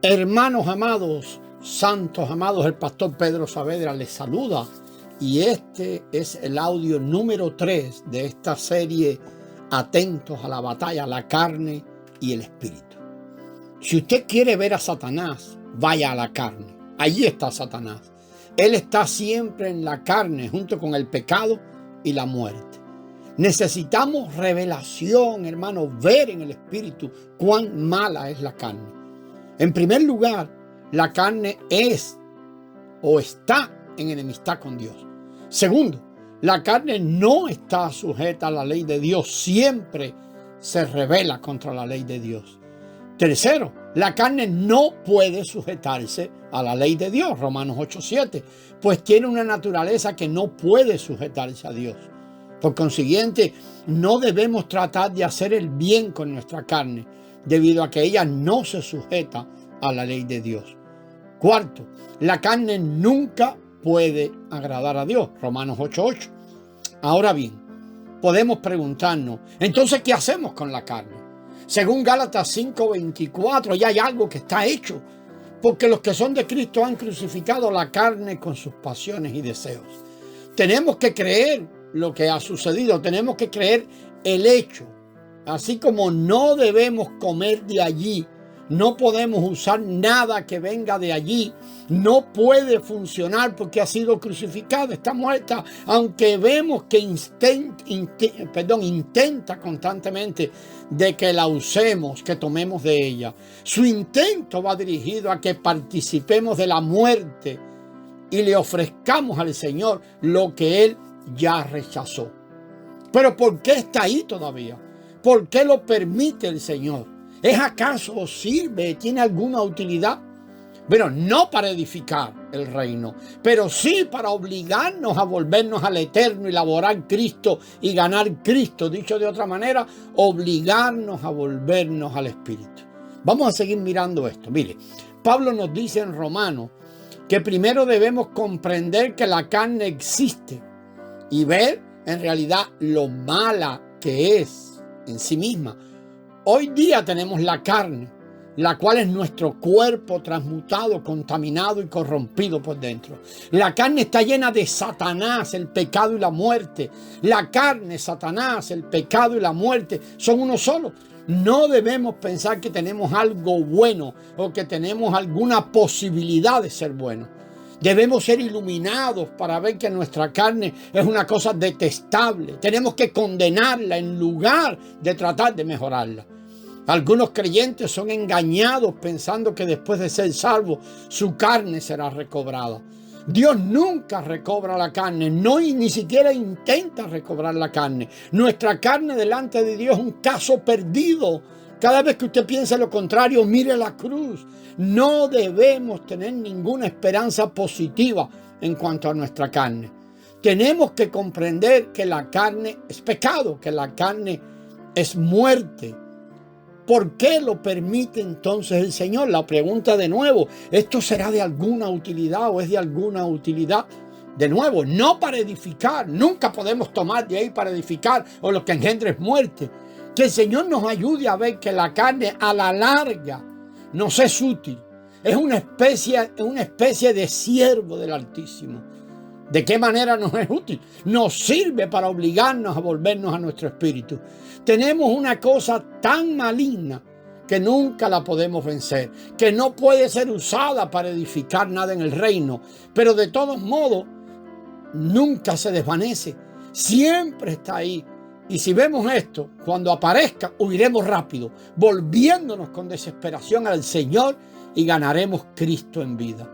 Hermanos amados, santos amados, el pastor Pedro Saavedra les saluda y este es el audio número 3 de esta serie Atentos a la batalla, la carne y el espíritu. Si usted quiere ver a Satanás, vaya a la carne. Allí está Satanás. Él está siempre en la carne junto con el pecado y la muerte. Necesitamos revelación, hermanos, ver en el espíritu cuán mala es la carne. En primer lugar, la carne es o está en enemistad con Dios. Segundo, la carne no está sujeta a la ley de Dios, siempre se rebela contra la ley de Dios. Tercero, la carne no puede sujetarse a la ley de Dios, Romanos 8:7, pues tiene una naturaleza que no puede sujetarse a Dios. Por consiguiente, no debemos tratar de hacer el bien con nuestra carne, debido a que ella no se sujeta a la ley de Dios. Cuarto, la carne nunca puede agradar a Dios, Romanos 8:8. Ahora bien, podemos preguntarnos, entonces, ¿qué hacemos con la carne? Según Gálatas 5:24, ya hay algo que está hecho, porque los que son de Cristo han crucificado la carne con sus pasiones y deseos. Tenemos que creer lo que ha sucedido, tenemos que creer el hecho. Así como no debemos comer de allí, no podemos usar nada que venga de allí, no puede funcionar porque ha sido crucificada, está muerta, aunque vemos que intenta constantemente de que la usemos, que tomemos de ella. Su intento va dirigido a que participemos de la muerte y le ofrezcamos al Señor lo que Él ya rechazó. Pero ¿por qué está ahí todavía? ¿Por qué lo permite el Señor? ¿Es acaso sirve, tiene alguna utilidad? Bueno, no para edificar el reino, pero sí para obligarnos a volvernos al eterno y laborar Cristo y ganar Cristo. Dicho de otra manera, obligarnos a volvernos al Espíritu. Vamos a seguir mirando esto. Mire, Pablo nos dice en Romanos que primero debemos comprender que la carne existe y ver en realidad lo mala que es en sí misma. Hoy día tenemos la carne, la cual es nuestro cuerpo transmutado, contaminado y corrompido por dentro. La carne está llena de Satanás, el pecado y la muerte. La carne, Satanás, el pecado y la muerte son uno solo. No debemos pensar que tenemos algo bueno o que tenemos alguna posibilidad de ser buenos. Debemos ser iluminados para ver que nuestra carne es una cosa detestable. Tenemos que condenarla en lugar de tratar de mejorarla. Algunos creyentes son engañados pensando que después de ser salvos, su carne será recobrada. Dios nunca recobra la carne, ni siquiera intenta recobrar la carne. Nuestra carne delante de Dios es un caso perdido. Cada vez que usted piense lo contrario, mire la cruz. No debemos tener ninguna esperanza positiva en cuanto a nuestra carne. Tenemos que comprender que la carne es pecado, que la carne es muerte. ¿Por qué lo permite entonces el Señor? La pregunta de nuevo, ¿esto será de alguna utilidad o es de alguna utilidad? De nuevo, no para edificar, nunca podemos tomar de ahí para edificar o lo que engendra es muerte. Que el Señor nos ayude a ver que la carne a la larga nos es útil. Es una especie de siervo del Altísimo. ¿De qué manera nos es útil? Nos sirve para obligarnos a volvernos a nuestro espíritu. Tenemos una cosa tan maligna que nunca la podemos vencer, que no puede ser usada para edificar nada en el reino, pero de todos modos nunca se desvanece, siempre está ahí. Y si vemos esto, cuando aparezca, huiremos rápido, volviéndonos con desesperación al Señor y ganaremos Cristo en vida.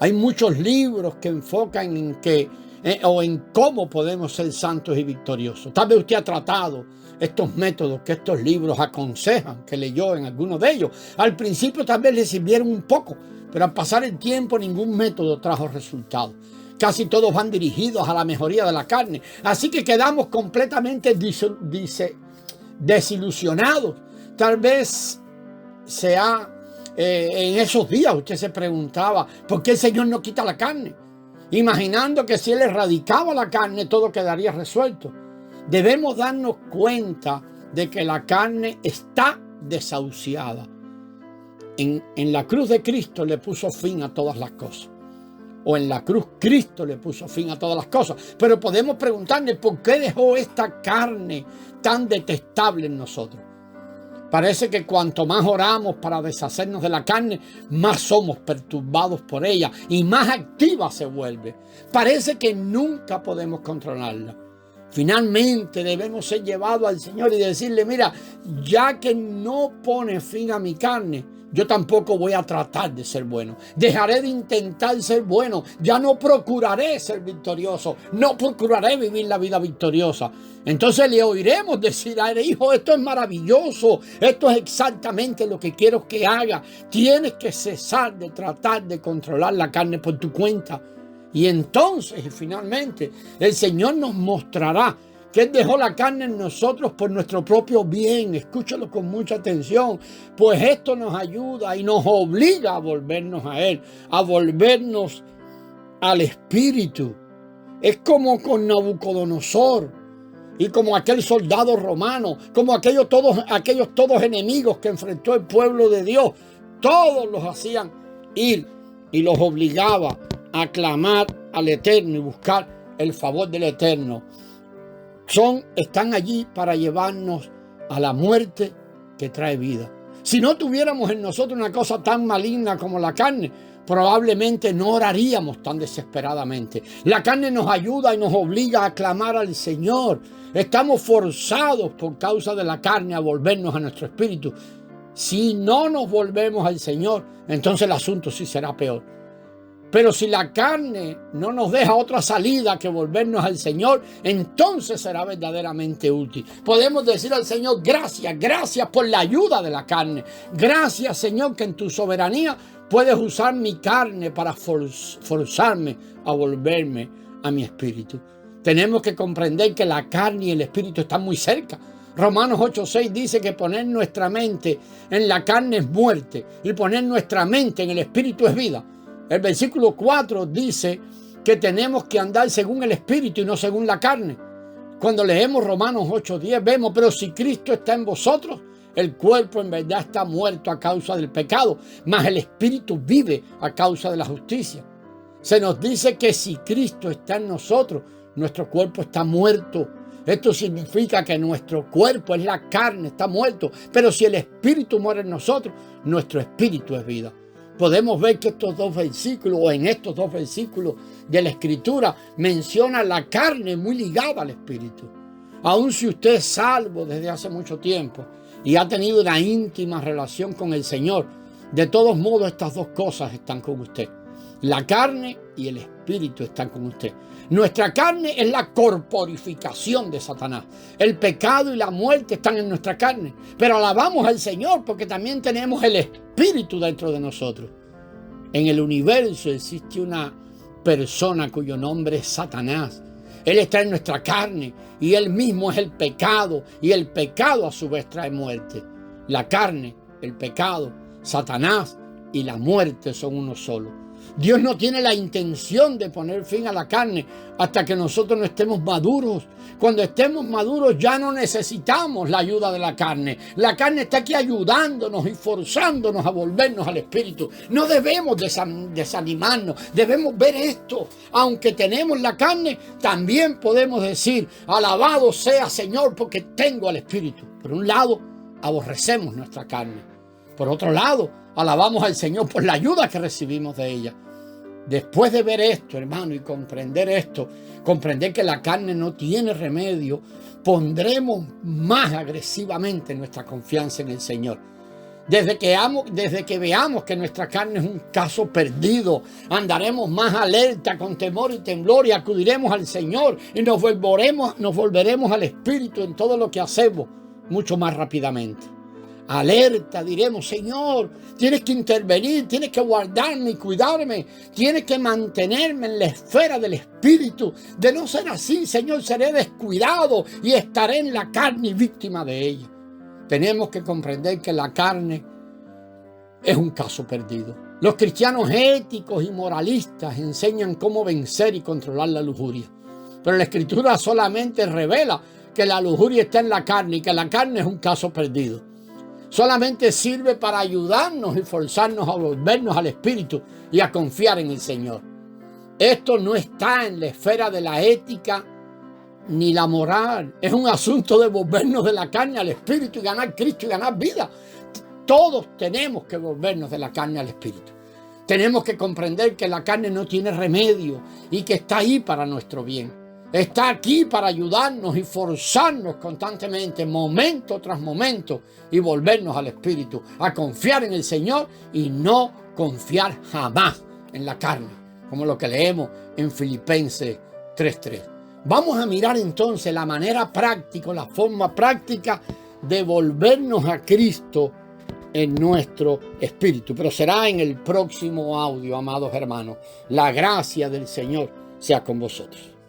Hay muchos libros que enfocan en cómo podemos ser santos y victoriosos. Tal vez usted ha tratado estos métodos que estos libros aconsejan, que leyó en algunos de ellos. Al principio tal vez le sirvieron un poco, pero al pasar el tiempo ningún método trajo resultados. Casi todos van dirigidos a la mejoría de la carne. Así que quedamos completamente desilusionados. Tal vez en esos días usted se preguntaba, ¿por qué el Señor no quita la carne? Imaginando que si Él erradicaba la carne, todo quedaría resuelto. Debemos darnos cuenta de que la carne está desahuciada. En la cruz de Cristo le puso fin a todas las cosas. O en la cruz Cristo le puso fin a todas las cosas. Pero podemos preguntarle por qué dejó esta carne tan detestable en nosotros. Parece que cuanto más oramos para deshacernos de la carne, más somos perturbados por ella y más activa se vuelve. Parece que nunca podemos controlarla. Finalmente debemos ser llevados al Señor y decirle, mira, ya que no pone fin a mi carne, yo tampoco voy a tratar de ser bueno. Dejaré de intentar ser bueno. Ya no procuraré ser victorioso. No procuraré vivir la vida victoriosa. Entonces le oiremos decir a él, hijo, esto es maravilloso. Esto es exactamente lo que quiero que haga. Tienes que cesar de tratar de controlar la carne por tu cuenta. Y entonces, finalmente, el Señor nos mostrará que Él dejó la carne en nosotros por nuestro propio bien. Escúchalo con mucha atención, pues esto nos ayuda y nos obliga a volvernos a Él, a volvernos al Espíritu. Es como con Nabucodonosor y como aquel soldado romano, como aquellos todos enemigos que enfrentó el pueblo de Dios. Todos los hacían ir y los obligaba a clamar al Eterno y buscar el favor del Eterno. Están allí para llevarnos a la muerte que trae vida. Si no tuviéramos en nosotros una cosa tan maligna como la carne, probablemente no oraríamos tan desesperadamente. La carne nos ayuda y nos obliga a clamar al Señor. Estamos forzados por causa de la carne a volvernos a nuestro espíritu. Si no nos volvemos al Señor, entonces el asunto sí será peor. Pero si la carne no nos deja otra salida que volvernos al Señor, entonces será verdaderamente útil. Podemos decir al Señor, gracias por la ayuda de la carne. Gracias, Señor, que en tu soberanía puedes usar mi carne para forzarme a volverme a mi espíritu. Tenemos que comprender que la carne y el espíritu están muy cerca. Romanos 8:6 dice que poner nuestra mente en la carne es muerte y poner nuestra mente en el espíritu es vida. El versículo 4 dice que tenemos que andar según el Espíritu y no según la carne. Cuando leemos Romanos 8:10 vemos, pero si Cristo está en vosotros, el cuerpo en verdad está muerto a causa del pecado, mas el Espíritu vive a causa de la justicia. Se nos dice que si Cristo está en nosotros, nuestro cuerpo está muerto. Esto significa que nuestro cuerpo es la carne, está muerto. Pero si el Espíritu muere en nosotros, nuestro espíritu es vida. Podemos ver que en estos dos versículos de la Escritura menciona la carne muy ligada al Espíritu. Aun si usted es salvo desde hace mucho tiempo y ha tenido una íntima relación con el Señor, de todos modos estas dos cosas están con usted. La carne y el Espíritu están con usted. Nuestra carne es la corporificación de Satanás. El pecado y la muerte están en nuestra carne. Pero alabamos al Señor porque también tenemos el Espíritu dentro de nosotros. En el universo existe una persona cuyo nombre es Satanás. Él está en nuestra carne y él mismo es el pecado. Y el pecado a su vez trae muerte. La carne, el pecado, Satanás y la muerte son uno solo. Dios no tiene la intención de poner fin a la carne hasta que nosotros no estemos maduros. Cuando estemos maduros ya no necesitamos la ayuda de la carne. La carne está aquí ayudándonos y forzándonos a volvernos al Espíritu. No debemos desanimarnos, debemos ver esto. Aunque tenemos la carne, también podemos decir, alabado sea Señor porque tengo al Espíritu. Por un lado, aborrecemos nuestra carne. Por otro lado, alabamos al Señor por la ayuda que recibimos de ella. Después de ver esto, hermano, y comprender esto, comprender que la carne no tiene remedio, pondremos más agresivamente nuestra confianza en el Señor. Desde que veamos que nuestra carne es un caso perdido, andaremos más alerta con temor y temblor y acudiremos al Señor y nos volveremos al Espíritu en todo lo que hacemos mucho más rápidamente. Alerta, diremos, Señor, tienes que intervenir, tienes que guardarme y cuidarme, tienes que mantenerme en la esfera del Espíritu. De no ser así, Señor, seré descuidado y estaré en la carne y víctima de ella. Tenemos que comprender que la carne es un caso perdido. Los cristianos éticos y moralistas enseñan cómo vencer y controlar la lujuria. Pero la Escritura solamente revela que la lujuria está en la carne y que la carne es un caso perdido. Solamente sirve para ayudarnos y forzarnos a volvernos al Espíritu y a confiar en el Señor. Esto no está en la esfera de la ética ni la moral. Es un asunto de volvernos de la carne al Espíritu y ganar Cristo y ganar vida. Todos tenemos que volvernos de la carne al Espíritu. Tenemos que comprender que la carne no tiene remedio y que está ahí para nuestro bien. Está aquí para ayudarnos y forzarnos constantemente, momento tras momento, y volvernos al Espíritu, a confiar en el Señor y no confiar jamás en la carne, como lo que leemos en Filipenses 3:3. Vamos a mirar entonces la manera práctica, la forma práctica de volvernos a Cristo en nuestro espíritu. Pero será en el próximo audio, amados hermanos. La gracia del Señor sea con vosotros.